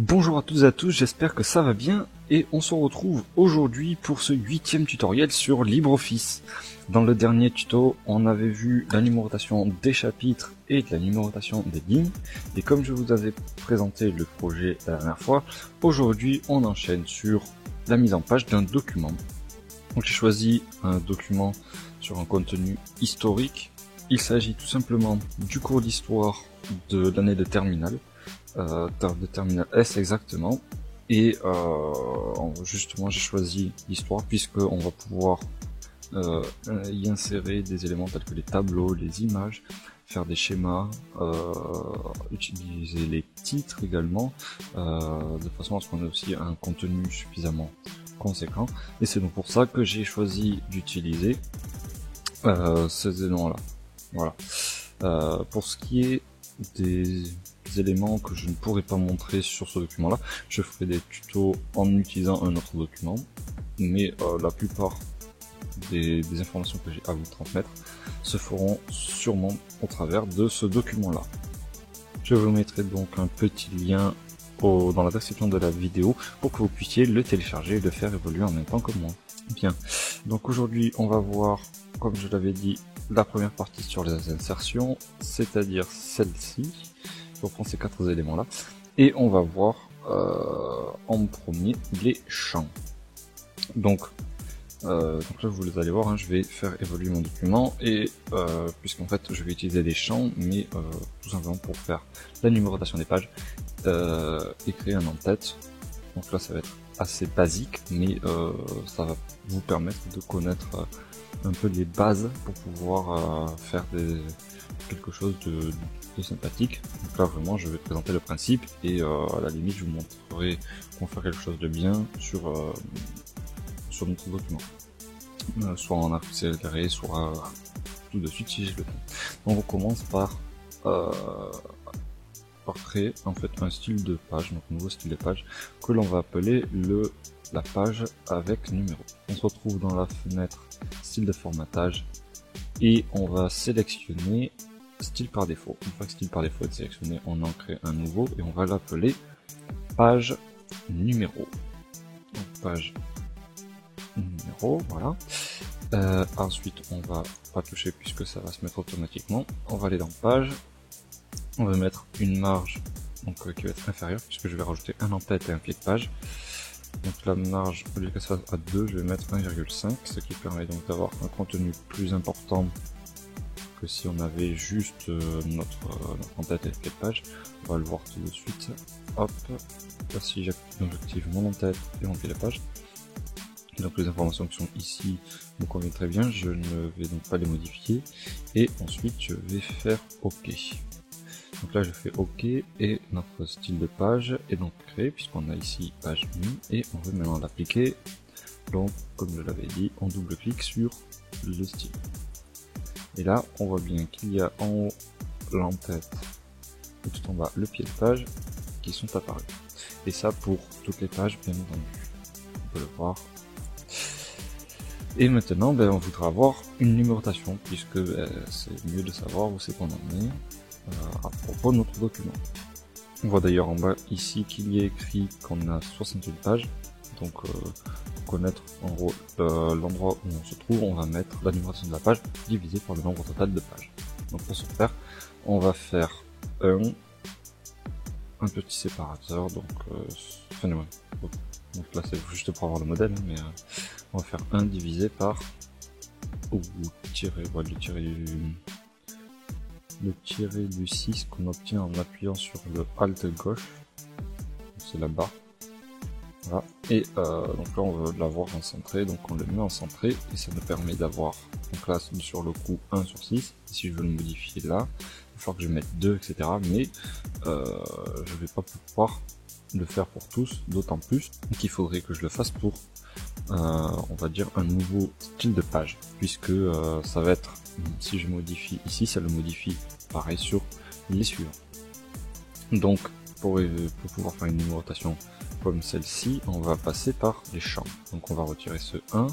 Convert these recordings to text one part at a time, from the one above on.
Bonjour à toutes et à tous, j'espère que ça va bien et on se retrouve aujourd'hui pour ce 8e tutoriel sur LibreOffice. Dans le dernier tuto, on avait vu la numérotation des chapitres et la numérotation des lignes, et comme je vous avais présenté le projet la dernière fois, aujourd'hui on enchaîne sur la mise en page d'un document. Donc j'ai choisi un document sur un contenu historique. Il s'agit tout simplement du cours d'histoire de l'année de terminale. De terminale S exactement, et justement j'ai choisi l'histoire puisque on va pouvoir y insérer des éléments tels que les tableaux, les images, faire des schémas, utiliser les titres également, de façon à ce qu'on ait aussi un contenu suffisamment conséquent, et c'est donc pour ça que j'ai choisi d'utiliser ces éléments là. Voilà. Pour ce qui est des éléments que je ne pourrais pas montrer sur ce document là, je ferai des tutos en utilisant un autre document, mais la plupart des informations que j'ai à vous transmettre se feront sûrement au travers de ce document là. Je vous mettrai donc un petit lien dans la description de la vidéo pour que vous puissiez le télécharger et le faire évoluer en même temps que moi. Bien, donc aujourd'hui on va voir, comme je l'avais dit, la première partie sur les insertions, c'est-à-dire celle-ci. On prend ces 4 éléments là et on va voir en premier les champs. Donc là vous allez voir, hein, je vais faire évoluer mon document et puisqu'en fait je vais utiliser des champs, mais tout simplement pour faire la numérotation des pages et créer un en-tête. Donc là ça va être assez basique, mais ça va vous permettre de connaître un peu les bases pour pouvoir faire quelque chose de sympathique. Donc là vraiment je vais présenter le principe et à la limite je vous montrerai comment faire quelque chose de bien sur notre document, soit en accéléré, soit tout de suite si j'ai le temps. Donc on commence par créer en fait un style de page, donc un nouveau style de page que l'on va appeler la page avec numéro. On se retrouve dans la fenêtre style de formatage et on va sélectionner style par défaut. Une fois que style par défaut est sélectionné, on en crée un nouveau et on va l'appeler page numéro. Donc page numéro, voilà. Ensuite on va pas toucher puisque ça va se mettre automatiquement. On va aller dans page, on va mettre une marge donc qui va être inférieure puisque je vais rajouter un en-tête et un pied de page. Donc la marge, au lieu que ça soit à 2, je vais mettre 1,5, ce qui permet donc d'avoir un contenu plus important que si on avait juste notre en-tête et le pied de page. On va le voir tout de suite. Hop, là si j'active mon en-tête et mon pied de page, donc les informations qui sont ici me conviennent très bien, je ne vais donc pas les modifier, et ensuite je vais faire OK. Donc là je fais OK et notre style de page est donc créé puisqu'on a ici page 1 et on veut maintenant l'appliquer. Donc comme je l'avais dit, on double-clique sur le style. Et là on voit bien qu'il y a en haut l'en-tête et tout en bas le pied de page qui sont apparus. Et ça pour toutes les pages bien entendu. On peut le voir. Et maintenant on voudra avoir une numérotation puisque c'est mieux de savoir où c'est qu'on en est à propos de notre document. On voit d'ailleurs en bas ici qu'il y a écrit qu'on a 68 pages, donc pour connaître en gros l'endroit où on se trouve, on va mettre la numérotation de la page divisée par le nombre total de pages. Donc pour ce faire, on va faire un petit séparateur, donc donc là c'est juste pour avoir le modèle, mais on va faire 1 divisé par le tiré du 6 qu'on obtient en appuyant sur le Alt gauche, c'est la barre, voilà, et donc là on veut l'avoir en centré, donc on le met en centré, et ça nous permet d'avoir, donc là sur le coup 1 sur 6, et si je veux le modifier là, il va falloir que je mette 2, etc., mais je vais pas pouvoir le faire pour tous, d'autant plus qu'il faudrait que je le fasse pour on va dire un nouveau style de page, puisque ça va être, si je modifie ici, ça le modifie pareil sur les suivants. Donc pour pouvoir faire une numérotation comme celle-ci, on va passer par les champs. Donc on va retirer ce 1,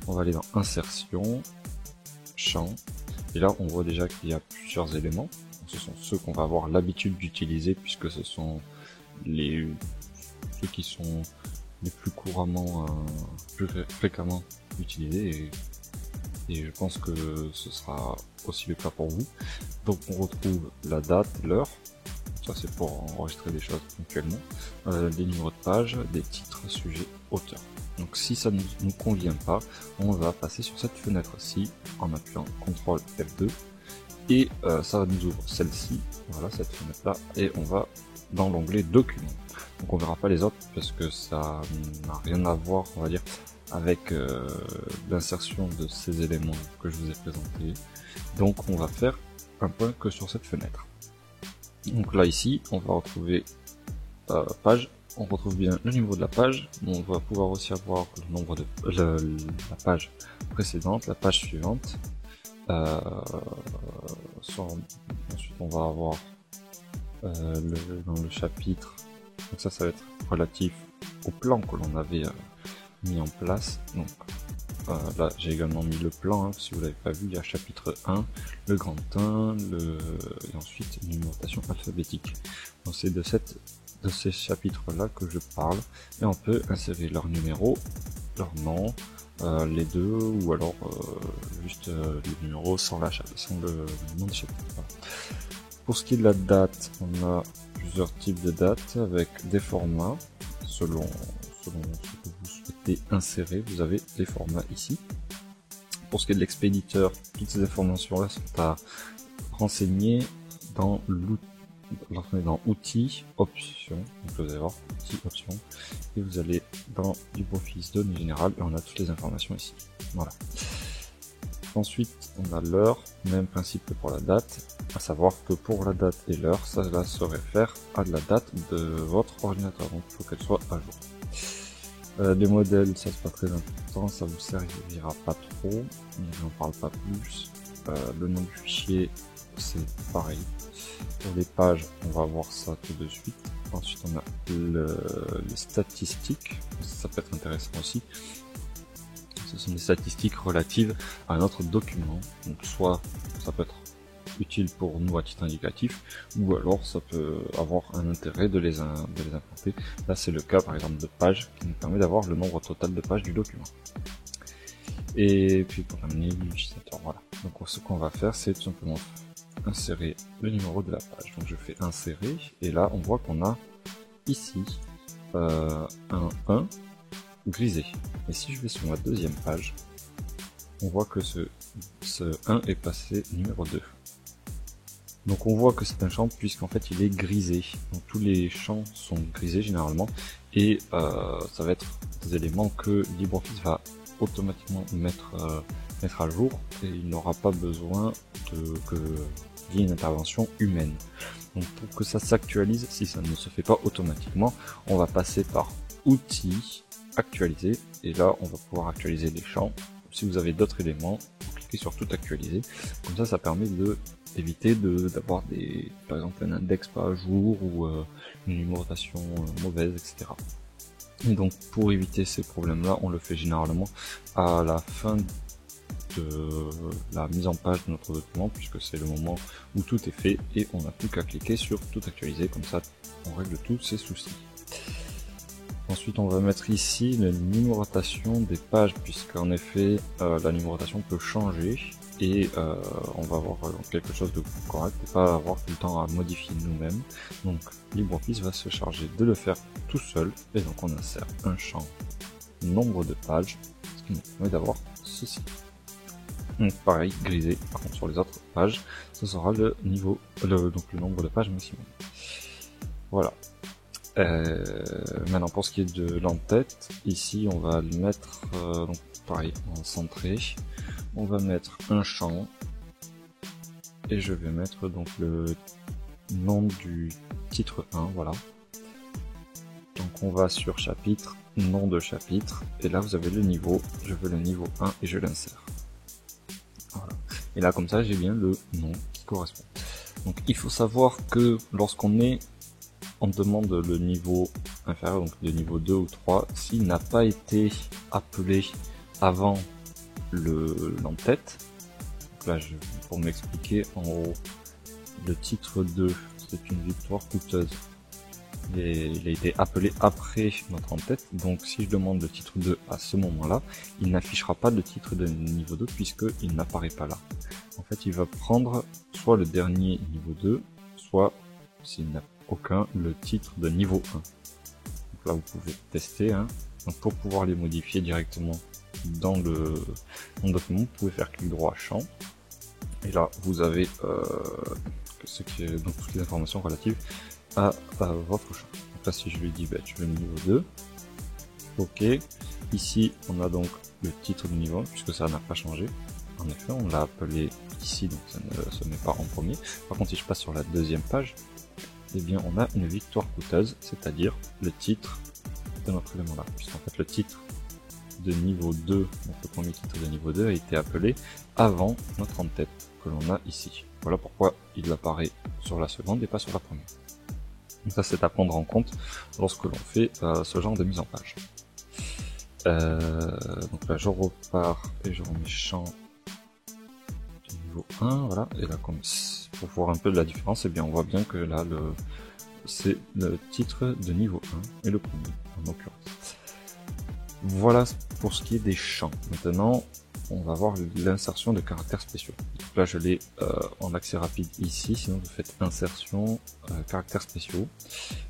on va aller dans insertion, champ, et là on voit déjà qu'il y a plusieurs éléments. Ce sont ceux qu'on va avoir l'habitude d'utiliser puisque ce sont ceux qui sont les plus couramment, plus fréquemment utilisés, et je pense que ce sera aussi le cas pour vous. Donc on retrouve la date, l'heure, ça c'est pour enregistrer des choses ponctuellement, des numéros de page, des titres, sujets, auteurs. Donc si ça ne nous convient pas, on va passer sur cette fenêtre-ci en appuyant CTRL F2 et ça nous ouvre celle-ci, voilà cette fenêtre-là, et on va dans l'onglet Documents. Donc on verra pas les autres parce que ça n'a rien à voir, on va dire, avec l'insertion de ces éléments que je vous ai présentés. Donc on va faire un point que sur cette fenêtre. Donc là ici, on va retrouver page. On retrouve bien le niveau de la page. On va pouvoir aussi avoir le nombre de la page précédente, la page suivante. Ensuite, on va avoir dans le chapitre. Donc ça va être relatif au plan que l'on avait mis en place. Donc là, j'ai également mis le plan. Hein, si vous l'avez pas vu, il y a chapitre 1, le grand 1, et ensuite une numérotation alphabétique. Donc c'est de ces chapitres-là que je parle, et on peut insérer leur numéro, leur nom, les deux, ou alors juste les numéros sans le nom de chapitre. Voilà. Pour ce qui est de la date, on a plusieurs types de dates avec des formats selon ce que vous souhaitez insérer. Vous avez les formats ici. Pour ce qui est de l'expéditeur, toutes ces informations-là sont à renseigner dans l'outil. Dans outils, options, donc vous allez voir outils, options, et vous allez dans LibreOffice données générales et on a toutes les informations ici. Voilà. Ensuite, on a l'heure, même principe que pour la date, à savoir que pour la date et l'heure, ça va se réfère à la date de votre ordinateur, donc il faut qu'elle soit à jour. Les modèles, ça c'est pas très important, ça vous servira pas trop, j'en parle pas plus. Le nom du fichier, c'est pareil. Pour les pages, on va voir ça tout de suite. Ensuite, on a les statistiques. Ça peut être intéressant aussi. Ce sont des statistiques relatives à notre document. Donc, soit ça peut être utile pour nous à titre indicatif, ou alors ça peut avoir un intérêt de les implanter. Là, c'est le cas, par exemple, de pages, qui nous permet d'avoir le nombre total de pages du document. Et puis, pour terminer, l'utilisateur. Voilà. Donc, ce qu'on va faire, c'est tout simplement insérer le numéro de la page. Donc je fais insérer et là on voit qu'on a ici un 1 grisé. Et si je vais sur ma deuxième page, on voit que ce 1 est passé numéro 2. Donc on voit que c'est un champ puisqu'en fait il est grisé. Donc tous les champs sont grisés généralement et ça va être des éléments que LibreOffice va automatiquement mettre à jour et il n'aura pas besoin qu'il y ait une intervention humaine. Donc pour que ça s'actualise, si ça ne se fait pas automatiquement, on va passer par outils, actualiser, et là on va pouvoir actualiser les champs. Si vous avez d'autres éléments, vous cliquez sur tout actualiser, comme ça ça permet d'éviter d'avoir par exemple un index pas à jour ou une numérotation mauvaise, etc. Et donc pour éviter ces problèmes là, on le fait généralement à la fin de la mise en page de notre document, puisque c'est le moment où tout est fait et on n'a plus qu'à cliquer sur tout actualiser, comme ça on règle tous ces soucis. Ensuite on va mettre ici la numérotation des pages, puisqu'en effet la numérotation peut changer et on va avoir quelque chose de correct et pas avoir tout le temps à modifier nous-mêmes. Donc LibreOffice va se charger de le faire tout seul, et donc on insère un champ nombre de pages, ce qui nous permet d'avoir ceci. Donc pareil, grisé, par contre sur les autres pages, ce sera le niveau, donc le nombre de pages maximum. Voilà. Maintenant pour ce qui est de l'entête, ici on va le mettre, donc pareil, en centré, on va mettre un champ, et je vais mettre donc le nom du titre 1, voilà. Donc on va sur chapitre, nom de chapitre, et là vous avez le niveau, je veux le niveau 1 et je l'insère. Voilà. Et là comme ça j'ai bien le nom qui correspond. Donc il faut savoir que lorsqu'on demande le niveau inférieur, donc le niveau 2 ou 3, s'il n'a pas été appelé avant l'entête. Donc là pour m'expliquer, en haut, le titre 2 c'est une victoire coûteuse. il a été appelé après notre en-tête, donc si je demande le titre 2 à ce moment-là, il n'affichera pas le titre de niveau 2 puisqu'il n'apparaît pas là. En fait, il va prendre soit le dernier niveau 2, soit, s'il n'a aucun, le titre de niveau 1. Donc là, vous pouvez tester. Hein. Donc pour pouvoir les modifier directement dans le document, vous pouvez faire clic droit champ. Et là, vous avez donc toutes les informations relatives à votre champ. Donc là, si je lui dis tu veux le niveau 2, ok. Ici, on a donc le titre du niveau 1, puisque ça n'a pas changé. En effet, on l'a appelé ici, donc ça ne se met pas en premier. Par contre, si je passe sur la deuxième page, eh bien, on a une victoire coûteuse, c'est-à-dire le titre de notre élément là. Puisqu'en fait, le titre de niveau 2, donc le premier titre de niveau 2 a été appelé avant notre en-tête que l'on a ici. Voilà pourquoi il apparaît sur la seconde et pas sur la première. Donc ça, c'est à prendre en compte lorsque l'on fait ce genre de mise en page. Donc là, je repars et je remets champ du niveau 1, voilà. Et là, comme pour voir un peu de la différence, eh bien, on voit bien que là, c'est le titre de niveau 1 et le premier, en l'occurrence. Voilà pour ce qui est des champs. Maintenant, on va voir l'insertion de caractères spéciaux. Donc là, je l'ai en accès rapide ici. Sinon, vous faites insertion, caractères spéciaux.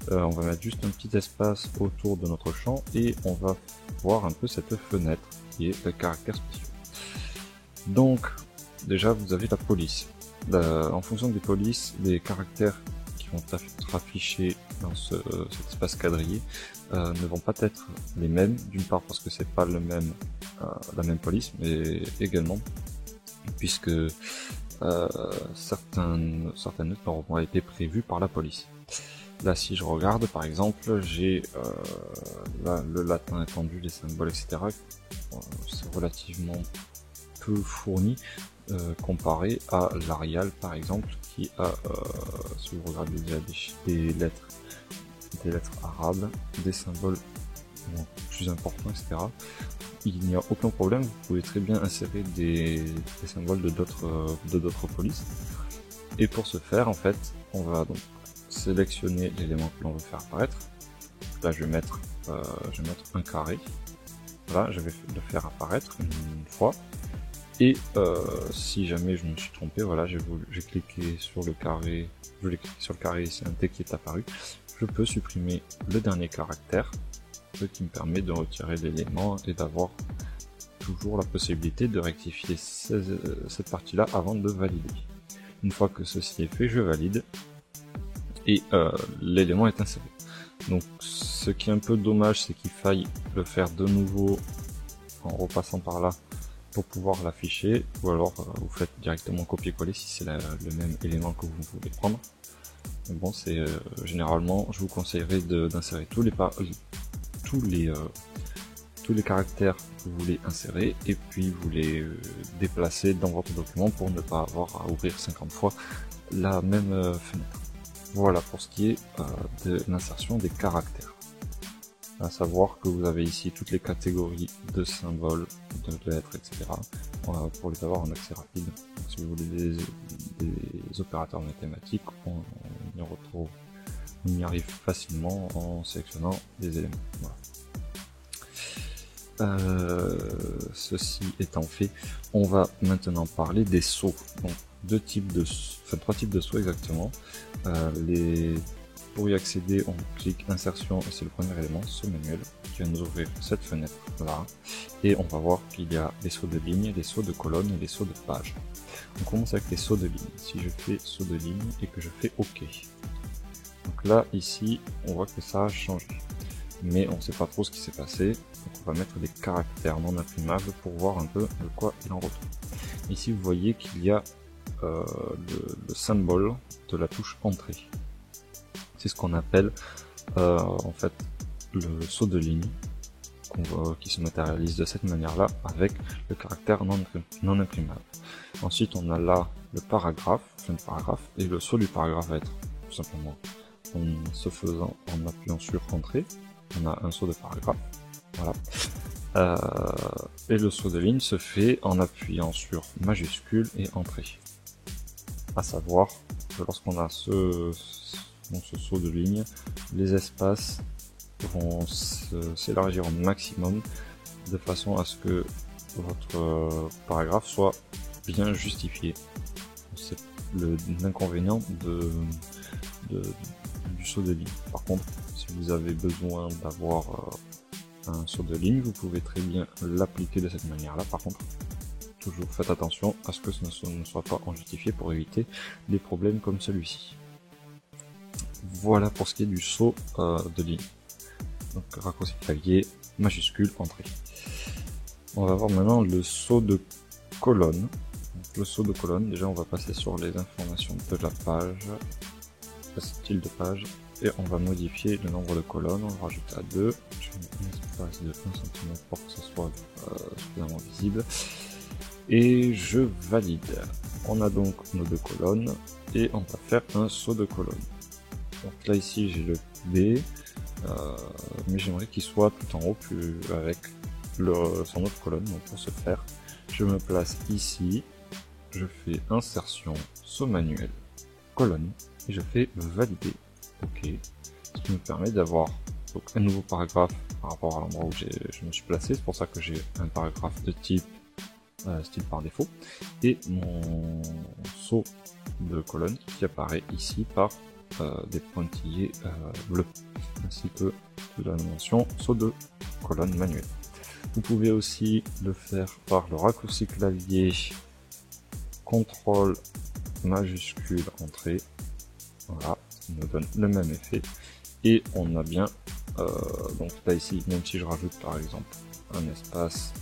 On va mettre juste un petit espace autour de notre champ et on va voir un peu cette fenêtre qui est le caractère spéciaux. Donc, déjà, vous avez la police. En fonction des polices, les caractères qui vont être affichés dans cet espace quadrillé ne vont pas être les mêmes, d'une part parce que c'est pas la même police, mais également puisque certaines notes auront été prévues par la police. Là, si je regarde, par exemple, j'ai le latin étendu, les symboles, etc. C'est relativement peu fourni comparé à l'Arial, par exemple, qui a, si vous regardez, il y a des lettres arabes, des symboles plus importants, etc. Il n'y a aucun problème, vous pouvez très bien insérer des symboles de d'autres polices. Et pour ce faire, en fait, on va donc sélectionner l'élément que l'on veut faire apparaître. Là, je vais mettre un carré. Voilà, je vais le faire apparaître une fois. Et si jamais je me suis trompé, voilà, j'ai cliqué sur le carré, c'est un T qui est apparu. Je peux supprimer le dernier caractère, ce qui me permet de retirer l'élément et d'avoir toujours la possibilité de rectifier cette partie-là avant de valider. Une fois que ceci est fait, je valide et l'élément est inséré. Donc ce qui est un peu dommage, c'est qu'il faille le faire de nouveau en repassant par là pour pouvoir l'afficher, ou alors vous faites directement copier-coller si c'est le même élément que vous voulez prendre. Donc bon, c'est généralement, je vous conseillerais d'insérer tous les caractères que vous voulez insérer et puis vous les déplacer dans votre document pour ne pas avoir à ouvrir 50 fois la même fenêtre. Voilà pour ce qui est de l'insertion des caractères. À savoir que vous avez ici toutes les catégories de symboles, de lettres, etc. pour les avoir en accès rapide. Donc, si vous voulez des opérateurs mathématiques, on y arrive facilement en sélectionnant des éléments. Voilà. Ceci étant fait, on va maintenant parler des sauts. Donc trois types de sauts exactement. Pour y accéder, on clique insertion et c'est le premier élément, saut manuel, qui va nous ouvrir cette fenêtre là. Et on va voir qu'il y a les sauts de ligne, les sauts de colonne et les sauts de page. On commence avec les sauts de ligne. Si je fais saut de ligne et que je fais OK. Donc là, ici, on voit que ça a changé. Mais on ne sait pas trop ce qui s'est passé. Donc on va mettre des caractères non imprimables pour voir un peu de quoi il en retourne. Ici, vous voyez qu'il y a le symbole de la touche entrée. C'est ce qu'on appelle en fait le saut de ligne qui se matérialise de cette manière-là avec le caractère non imprimable. Ensuite, on a là le paragraphe, fin de paragraphe, et le saut du paragraphe va être tout simplement en appuyant sur Entrée, on a un saut de paragraphe. Voilà. Et le saut de ligne se fait en appuyant sur majuscule et Entrée. À savoir que lorsqu'on a donc ce saut de ligne, les espaces vont s'élargir au maximum de façon à ce que votre paragraphe soit bien justifié. C'est l'inconvénient du saut de ligne. Par contre, si vous avez besoin d'avoir un saut de ligne, vous pouvez très bien l'appliquer de cette manière-là. Par contre, toujours faites attention à ce que ce ne soit pas injustifié pour éviter des problèmes comme celui-ci. Voilà pour ce qui est du saut de ligne. Donc raccourci clavier, majuscule, entrée. On va voir maintenant le saut de colonne. Donc, le saut de colonne, déjà on va passer sur les informations de la page, le style de page, et on va modifier le nombre de colonnes, on va rajouter à 2, je vais mettre un espace de 1 cm pour que ce soit suffisamment visible, et je valide. On a donc nos 2 colonnes, et on va faire un saut de colonne. Donc là ici j'ai le B, mais j'aimerais qu'il soit tout en haut avec son autre colonne. Donc pour ce faire, je me place ici, je fais insertion, saut manuel, colonne, et je fais valider. OK, ce qui me permet d'avoir donc un nouveau paragraphe par rapport à l'endroit où je me suis placé. C'est pour ça que j'ai un paragraphe de type style par défaut, et mon saut de colonne qui apparaît ici par des pointillés bleus, ainsi que la mention saut de colonne manuel. Vous pouvez aussi le faire par le raccourci clavier CTRL majuscule entrée. Voilà, ça nous donne le même effet. Et on a bien, donc là ici, même si je rajoute par exemple un espace,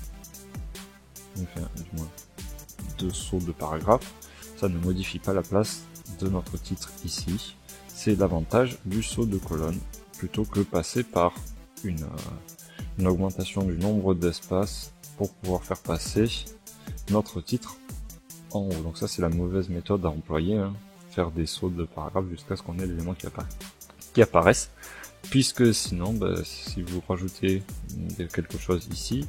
on fait du moins 2 sauts de paragraphe, ça ne modifie pas la place de notre titre ici. C'est l'avantage du saut de colonne, plutôt que passer par une augmentation du nombre d'espaces pour pouvoir faire passer notre titre en haut. Donc ça c'est la mauvaise méthode à employer, hein. Faire des sauts de paragraphe jusqu'à ce qu'on ait l'élément qui apparaissent, puisque sinon si vous rajoutez quelque chose ici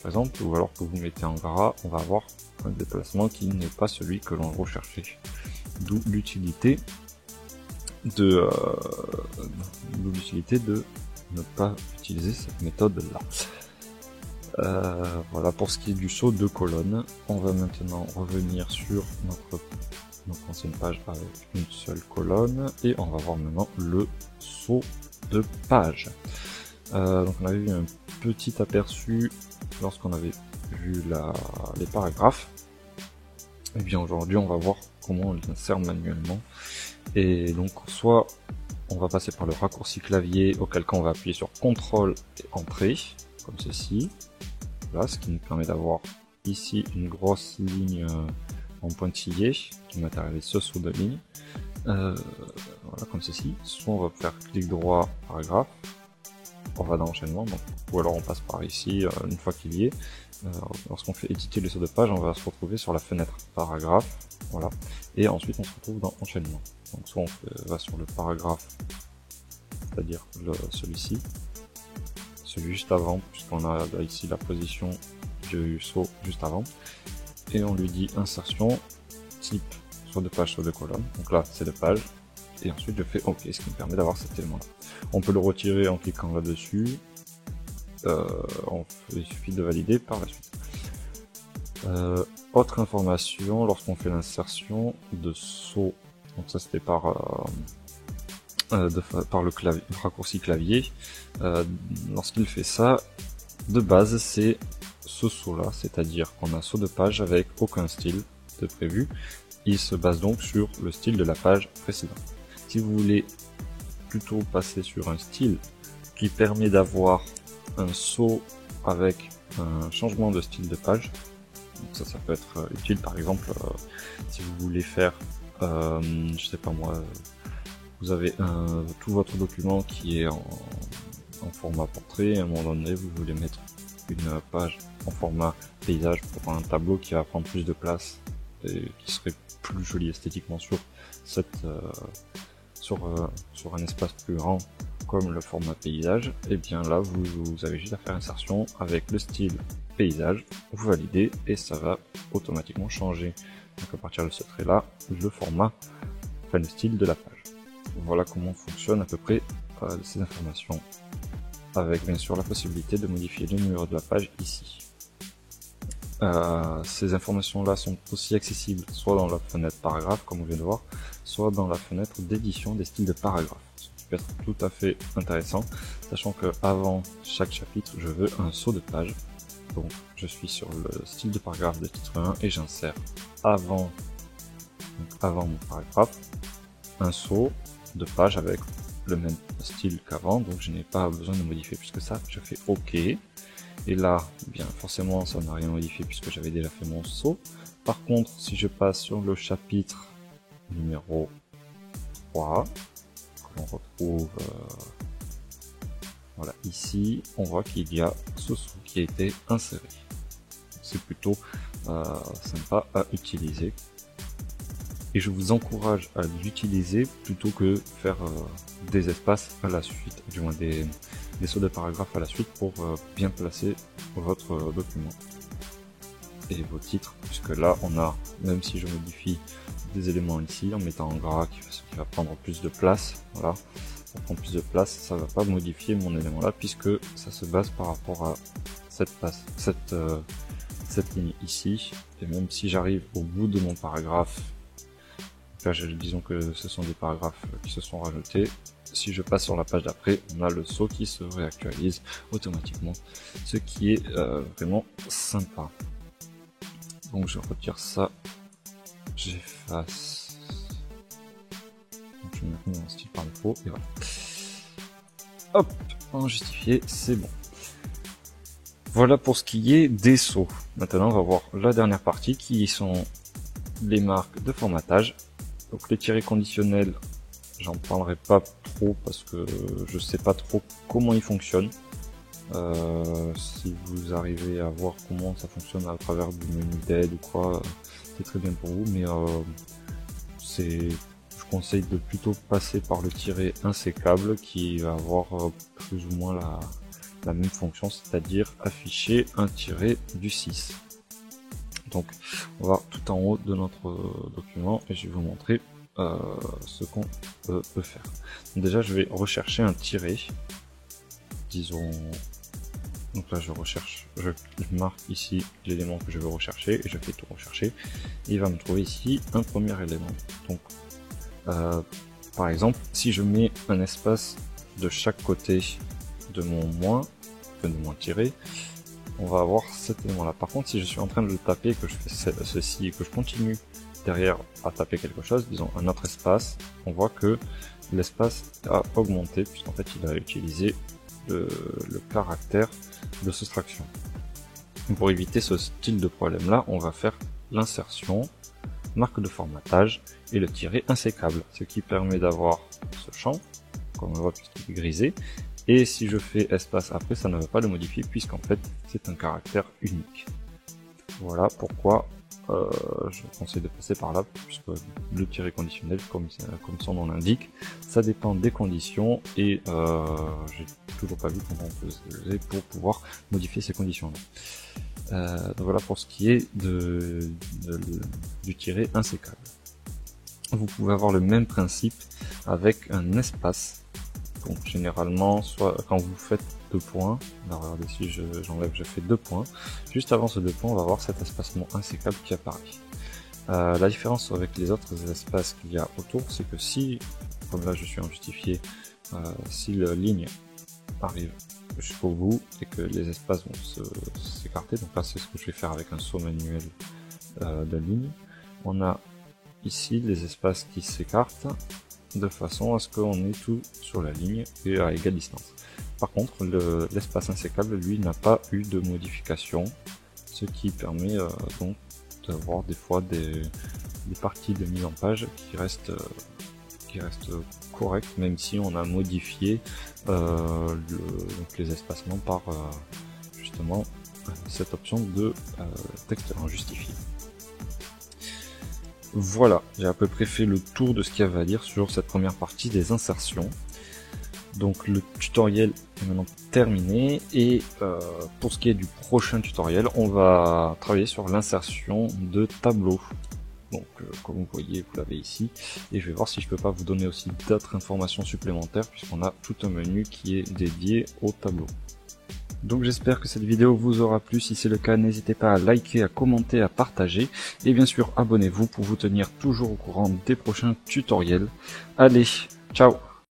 par exemple, ou alors que vous mettez en gras, on va avoir un déplacement qui n'est pas celui que l'on recherchait. D'où l'utilité de ne pas utiliser cette méthode là. Voilà pour ce qui est du saut de colonne. On va maintenant revenir sur notre ancienne page avec une seule colonne, et on va voir maintenant le saut de page. Donc on avait vu un petit aperçu lorsqu'on avait vu les paragraphes. Et bien aujourd'hui on va voir comment on les insère manuellement. Et donc soit on va passer par le raccourci clavier, auquel cas on va appuyer sur CTRL et Entrée, comme ceci. Voilà, ce qui nous permet d'avoir ici une grosse ligne en pointillé qui matérialise ce saut de ligne. Voilà, comme ceci. Soit on va faire clic droit, paragraphe, on va dans l'enchaînement, ou alors on passe par ici une fois qu'il y est. Lorsqu'on fait éditer le saut de page, on va se retrouver sur la fenêtre paragraphe, voilà, et ensuite on se retrouve dans enchaînement. Donc soit on va sur le paragraphe, c'est-à-dire celui-ci, celui juste avant, puisqu'on a là, ici la position du saut juste avant, et on lui dit insertion, type saut de page, saut de colonne. Donc là c'est de page, et ensuite je fais OK, ce qui me permet d'avoir cet élément-là. On peut le retirer en cliquant là-dessus. Il suffit de valider par la suite. Autre information, lorsqu'on fait l'insertion de saut, donc ça c'était par le raccourci clavier, lorsqu'il fait ça, de base c'est ce saut là, c'est-à-dire qu'on a saut de page avec aucun style de prévu. Il se base donc sur le style de la page précédente. Si vous voulez plutôt passer sur un style qui permet d'avoir un saut avec un changement de style de page, donc ça peut être utile par exemple si vous voulez faire, je sais pas moi, vous avez tout votre document qui est en format portrait, à un moment donné vous voulez mettre une page en format paysage pour un tableau qui va prendre plus de place et qui serait plus joli esthétiquement sur sur un espace plus grand comme le format paysage. Et bien là vous avez juste à faire insertion avec le style paysage, vous validez et ça va automatiquement changer, donc à partir de ce trait là le format, enfin le style de la page. voilà comment fonctionnent à peu près ces informations, avec bien sûr la possibilité de modifier le numéro de la page ici. Ces informations-là sont aussi accessibles soit dans la fenêtre paragraphe, comme on vient de voir, soit dans la fenêtre d'édition des styles de paragraphe, ce qui peut être tout à fait intéressant, sachant que avant chaque chapitre, je veux un saut de page. Donc, je suis sur le style de paragraphe de titre 1 et j'insère avant mon paragraphe un saut de page avec le même style qu'avant, donc je n'ai pas besoin de modifier plus que ça. Je fais OK. Et là, bien forcément, ça n'a rien modifié puisque j'avais déjà fait mon saut. Par contre, si je passe sur le chapitre numéro 3, que l'on retrouve voilà, ici, on voit qu'il y a ce saut qui a été inséré. C'est plutôt sympa à utiliser. Et je vous encourage à l'utiliser plutôt que faire des espaces à la suite, du moins des sauts de paragraphes à la suite pour bien placer votre document et vos titres, puisque là on a, même si je modifie des éléments ici en mettant en gras qui va prendre plus de place, voilà, pour prendre plus de place, ça va pas modifier mon élément là puisque ça se base par rapport à cette ligne ici. Et même si j'arrive au bout de mon paragraphe, là disons que ce sont des paragraphes qui se sont rajoutés, si je passe sur la page d'après, on a le saut qui se réactualise automatiquement, ce qui est vraiment sympa. Donc je retire ça, j'efface, donc je mets mon style par défaut, et voilà. Hop, en justifié, c'est bon. Voilà pour ce qui est des sauts. Maintenant on va voir la dernière partie qui sont les marques de formatage. Donc les tirets conditionnels, j'en parlerai pas trop parce que je sais pas trop comment ils fonctionnent. Si vous arrivez à voir comment ça fonctionne à travers du menu d'aide ou quoi, c'est très bien pour vous, mais je conseille de plutôt passer par le tiret insécable qui va avoir plus ou moins la même fonction, c'est-à-dire afficher un tiret du 6. Donc on va tout en haut de notre document et je vais vous montrer ce qu'on peut faire. Donc déjà je vais rechercher un tiret, disons, donc là je recherche, je marque ici l'élément que je veux rechercher et je fais tout rechercher et il va me trouver ici un premier élément. Donc par exemple si je mets un espace de chaque côté de mon moins, de mon tiré, on va avoir cet élément là. Par contre si je suis en train de le taper, que je fais ceci et que je continue derrière à taper quelque chose, disons un autre espace, on voit que l'espace a augmenté puisqu'en fait il a utilisé le caractère de soustraction. Pour éviter ce style de problème là, on va faire l'insertion, marque de formatage et le tiret insécable, ce qui permet d'avoir ce champ, comme on voit puisqu'il est grisé, et si je fais espace après, ça ne va pas le modifier puisqu'en fait c'est un caractère unique. Voilà pourquoi je conseille de passer par là, puisque le tiret conditionnel, comme son nom l'indique, ça dépend des conditions et j'ai toujours pas vu comment on faisait pour pouvoir modifier ces conditions là. Donc voilà pour ce qui est du tiret insécable. Vous pouvez avoir le même principe avec un espace. Donc généralement, soit quand vous faites 2 points, alors regardez si j'enlève, je fais 2 points, juste avant ce 2 points, on va avoir cet espacement insécable qui apparaît. La différence avec les autres espaces qu'il y a autour, c'est que si, comme là je suis en justifié, si la ligne arrive jusqu'au bout et que les espaces vont s'écarter, donc là c'est ce que je vais faire avec un saut manuel de ligne, on a ici les espaces qui s'écartent de façon à ce qu'on ait tout sur la ligne et à égale distance. Par contre, l'espace insécable, lui, n'a pas eu de modification, ce qui permet donc d'avoir des fois des parties de mise en page qui restent correctes, même si on a modifié donc les espacements par justement cette option de texte en justifié. Voilà, j'ai à peu près fait le tour de ce qu'il y avait à dire sur cette première partie des insertions. Donc le tutoriel est maintenant terminé et pour ce qui est du prochain tutoriel, on va travailler sur l'insertion de tableaux. Donc comme vous voyez, vous l'avez ici, et je vais voir si je peux pas vous donner aussi d'autres informations supplémentaires, puisqu'on a tout un menu qui est dédié au tableau. Donc j'espère que cette vidéo vous aura plu. Si c'est le cas, n'hésitez pas à liker, à commenter, à partager, et bien sûr abonnez-vous pour vous tenir toujours au courant des prochains tutoriels. Allez, ciao!